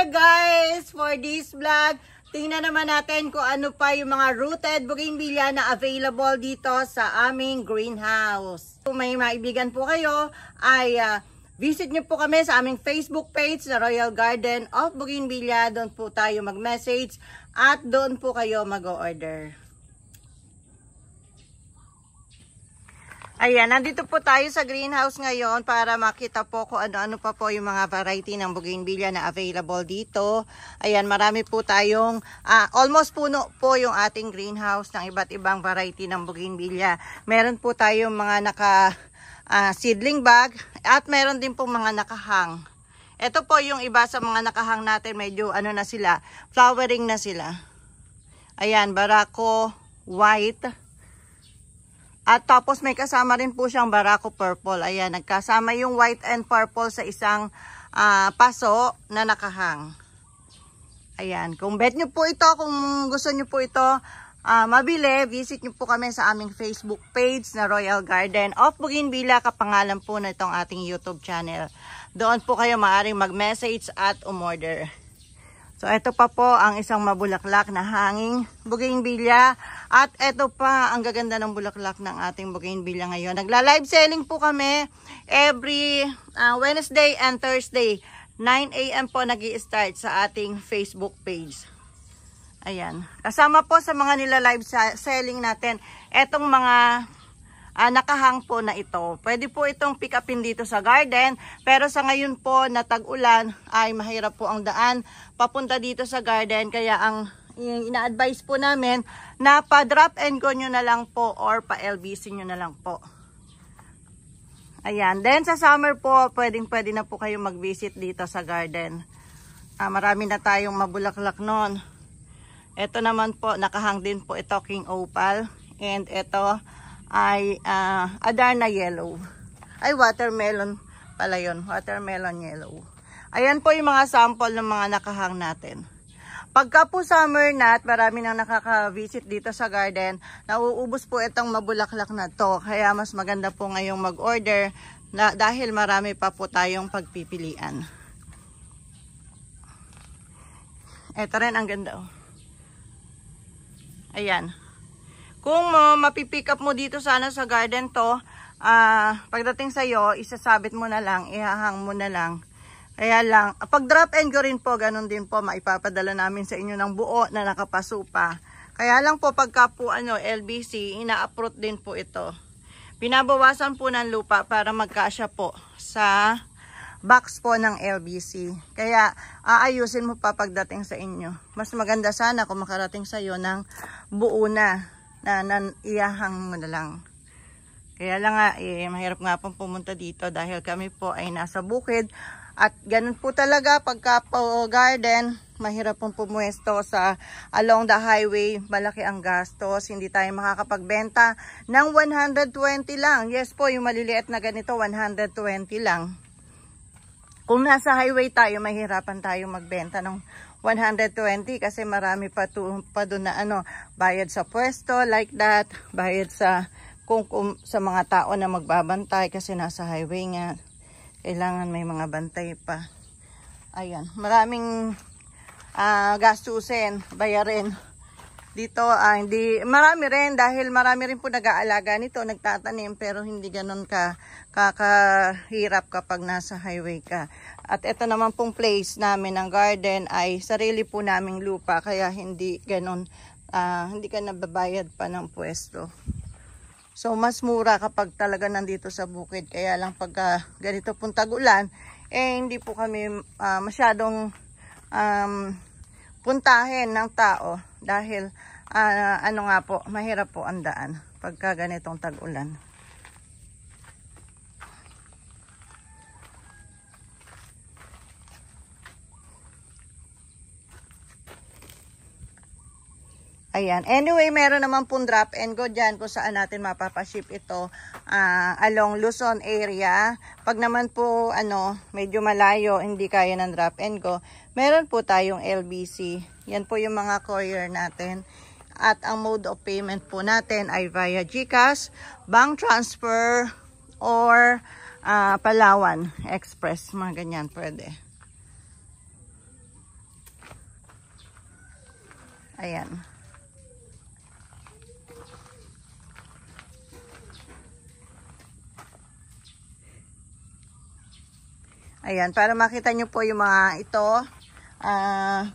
guys! For this vlog, tingnan naman natin kung ano pa yung mga rooted bougainvillea na available dito sa aming greenhouse. Kung may maibigan po kayo, ay visit nyo po kami sa aming Facebook page na Royal Garden of Bougainvillea. Doon po tayo mag-message at doon po kayo mag-order. Ayan, nandito po tayo sa greenhouse ngayon para makita po kung ano-ano pa po yung mga variety ng bougainvillea na available dito. Ayan, marami po tayong, almost puno po yung ating greenhouse ng iba't ibang variety ng bougainvillea. Meron po tayong mga seedling bag at meron din po mga nakahang. Ito po yung iba sa mga nakahang natin, medyo ano na sila, flowering na sila. Ayan, barako white. At tapos may kasama rin po siyang barako purple. Ayan, nagkasama yung white and purple sa isang paso na nakahang. Ayan, kung bet nyo po ito, kung gusto nyo po ito mabili, visit nyo po kami sa aming Facebook page na Royal Garden of Bougainvillea. Kapangalan po na itong ating YouTube channel. Doon po kayo maaaring mag-message at umorder. So, ito pa po ang isang mabulaklak na hanging bougainvillea. At ito pa ang gaganda ng bulaklak ng ating bougainvillea ngayon. Nagla-live selling po kami every Wednesday and Thursday. 9 AM po nag-i-start sa ating Facebook page. Ayan. Kasama po sa mga nila-live selling natin, etong mga nakahang po na ito. Pwede po itong pick upin dito sa garden. Pero sa ngayon po na tag-ulan ay mahirap po ang daan papunta dito sa garden. Kaya ang ina-advise po namin na pa-drop and go nyo na lang po or pa-LBC nyo na lang po. Ayan. Then sa summer po, pwede na po kayo mag-visit dito sa garden. Marami na tayong mabulaklak nun. Ito naman po, nakahang din po ito, King Opal. And ito ay Adarna yellow. Ay, watermelon pala yun. Watermelon yellow. Ayan po yung mga sample ng mga nakahang natin. Pagka po summer na at marami nang nakaka-visit dito sa garden, nauubos po itong mabulaklak na to. Kaya mas maganda po ngayong mag-order dahil marami pa po tayong pagpipilian. Ito rin ang ganda. Ayan. Kung mapipick up mo dito sana sa garden to, pagdating sa'yo, isasabit mo na lang, ihahang mo na lang. Kaya lang, pag drop and go rin po, ganun din po, maipapadala namin sa inyo ng buo na nakapaso pa. Kaya lang po, pagka po LBC, ina-uproot din po ito. Binabawasan po ng lupa para magkasya po sa box po ng LBC. Kaya aayusin mo pa pagdating sa inyo. Mas maganda sana kung makarating sa iyo ng buo na iyahang mo na lang. Kaya lang nga, mahirap nga pong pumunta dito dahil kami po ay nasa bukid. At ganun po talaga pagka po garden, mahirap pong pumuesto sa along the highway. Malaki ang gastos, hindi tayo makakapagbenta ng 120 lang. Yes po, yung maliliit na ganito, 120 lang. Kung nasa highway tayo, mahirapan tayo magbenta ng 120 kasi marami pa doon na bayad sa pwesto like that, bayad sa sa mga tao na magbabantay kasi nasa highway nga. Kailangan may mga bantay pa. Ayan, maraming gastusin, bayarin. Dito hindi marami rin dahil marami rin po nag-aalaga nito, nagtatanim pero hindi ganoon kakahirap kapag nasa highway ka. At ito naman pong place namin ng garden ay sarili po naming lupa kaya hindi ganoon hindi ka nababayad pa ng pwesto. So mas mura kapag talaga nandito sa bukid. Kaya lang pag ganito pong tag-ulan, hindi po kami masyadong puntahin ng tao dahil nga po, mahirap po ang daan pagka ganitong tag-ulan. Ayan. Anyway, meron naman pong drop and go dyan kung saan natin mapapaship ito along Luzon area. Pag naman po medyo malayo, hindi kaya ng drop and go, meron po tayong LBC. Yan po yung mga courier natin. At ang mode of payment po natin ay via GCash, bank transfer, or Palawan Express. Mga ganyan pwede. Ayan. Ayan, para makita nyo po yung mga ito,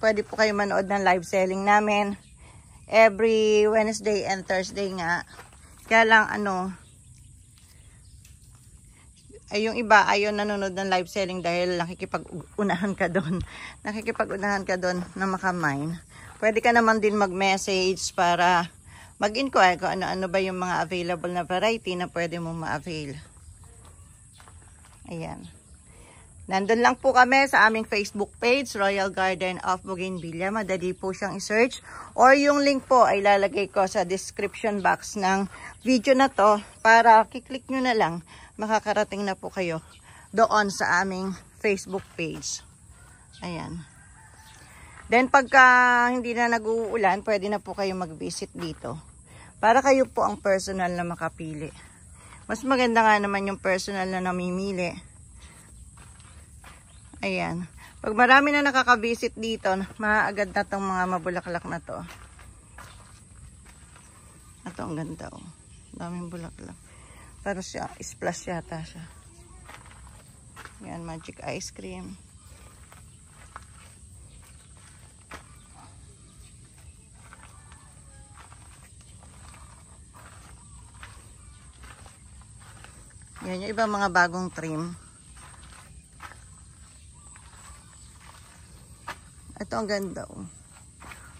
pwede po kayo manood ng live selling namin. Every Wednesday and Thursday nga. Kaya lang ay yung iba ayaw nanonood ng live selling dahil nakikipag-unahan ka doon. Nakikipag-unahan ka doon na makamine. Pwede ka naman din mag-message para mag-inquire kung ano-ano ba yung mga available na variety na pwede mo ma-avail. Ayan. Nandun lang po kami sa aming Facebook page, Royal Garden of Bougainvillea. Madali po siyang i-search. Or yung link po ay lalagay ko sa description box ng video na to para kiklik nyo na lang. Makakarating na po kayo doon sa aming Facebook page. Ayan. Then pagka hindi na nag-uulan, pwede na po kayo mag-visit dito. Para kayo po ang personal na makapili. Mas maganda nga naman yung personal na namimili. Ayan. Pag marami na nakaka-visit dito, maaagad na itong mga mabulaklak na to. Ito ang ganda oh. Daming bulaklak. Pero siya, splash yata siya. Ayan, magic ice cream. Yan yung ibang mga bagong trim. Ito ang ganda oh.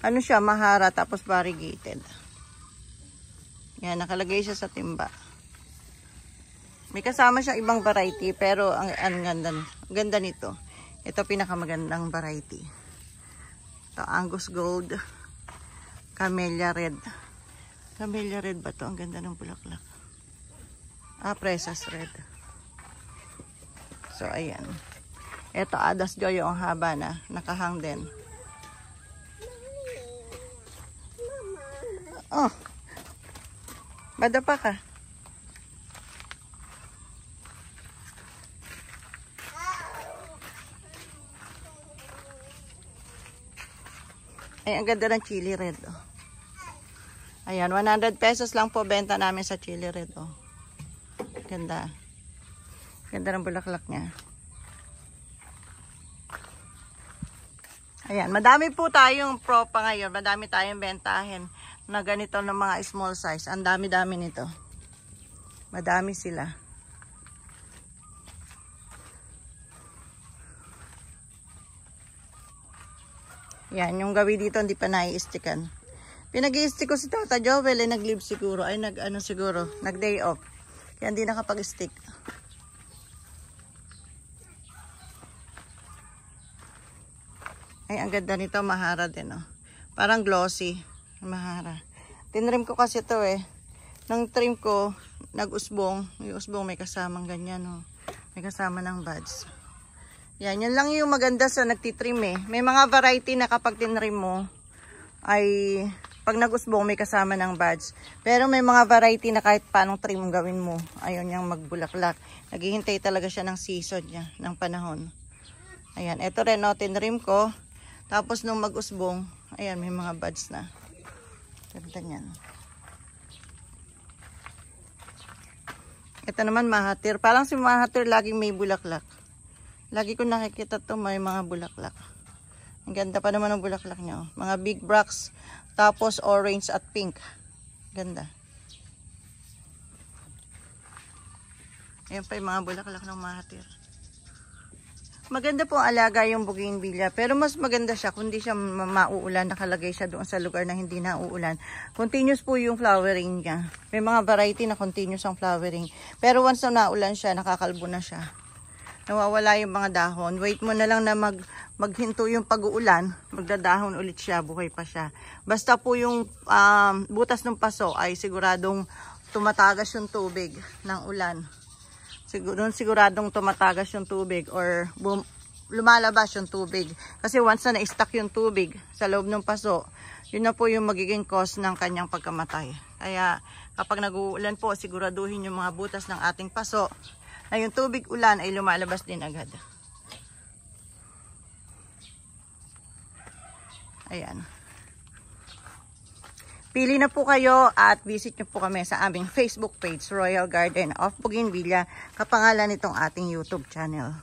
Ano siya, mahara tapos variegated. Yan, nakalagay siya sa timba. May kasama siyang ibang variety pero ang ganda nito. Ito pinakamagandang variety. Ito Angus Gold. Camellia Red. Camellia Red ba to? Ang ganda ng bulaklak. Precious Red. So ayan. Ito, Adas Joyo ang haba na. Nakahang din. Oh. Bada pa ka. Ay, ang ganda ng chili red. Oh. Ayan, 100 pesos lang po benta namin sa chili red. Oh. Ganda. Ganda ng bulaklak niya. Ayan, madami po tayong propa ngayon. Madami tayong bentahin na ganito ng mga small size. Ang dami-dami nito. Madami sila. Yan, yung gawi dito hindi pa nai-stickan. Pinag-i-stick ko si Tata Jovel ay nag-leave siguro. Ay nag-day off. Kaya hindi nakapag-stick. Ay, ang ganda nito. Mahara din, oh. Parang glossy. Mahara. Tinrim ko kasi ito, eh. Nang trim ko, nag-usbong. Yung usbong may kasamang ganyan, oh. May kasama ng buds. Yan, yan lang yung maganda sa nagtitrim, eh. May mga variety na kapag tinrim mo, ay pag nag-usbong may kasama ng buds. Pero may mga variety na kahit paanong trim gawin mo, ayaw niyang magbulaklak. Naghihintay talaga siya ng season niya, ng panahon. Ayan, ito rin, oh, tinrim ko. Tapos nung mag-usbong, ayan, may mga buds na. Ganda niyan. Ito naman mahatir. Parang si mahatir laging may bulaklak. Lagi ko nakikita to may mga bulaklak. Ang ganda pa naman ng bulaklak niya. Oh. Mga big bracts. Tapos orange at pink. Ganda. Ayan pa yung mga bulaklak ng mahatir. Maganda po alaga yung bougainvillea, pero mas maganda siya kung hindi siya mauulan, nakalagay siya doon sa lugar na hindi nauulan. Continuous po yung flowering niya. May mga variety na continuous ang flowering. Pero once na naulan siya, nakakalbo na siya. Nawawala yung mga dahon. Wait mo na lang na maghinto yung pag-uulan, magdadahon ulit siya, buhay pa siya. Basta po yung butas ng paso ay siguradong tumatagas yung tubig ng ulan. Siguradong tumatagas yung tubig or lumalabas yung tubig. Kasi once na na-stuck yung tubig sa loob ng paso, yun na po yung magiging cause ng kanyang pagkamatay. Kaya kapag nag-uulan po, siguraduhin yung mga butas ng ating paso na yung tubig ulan ay lumalabas din agad. Ayan. Pili na po kayo at visit nyo po kami sa aming Facebook page, Royal Garden of Bougainvillea, kapangalan nitong ating YouTube channel.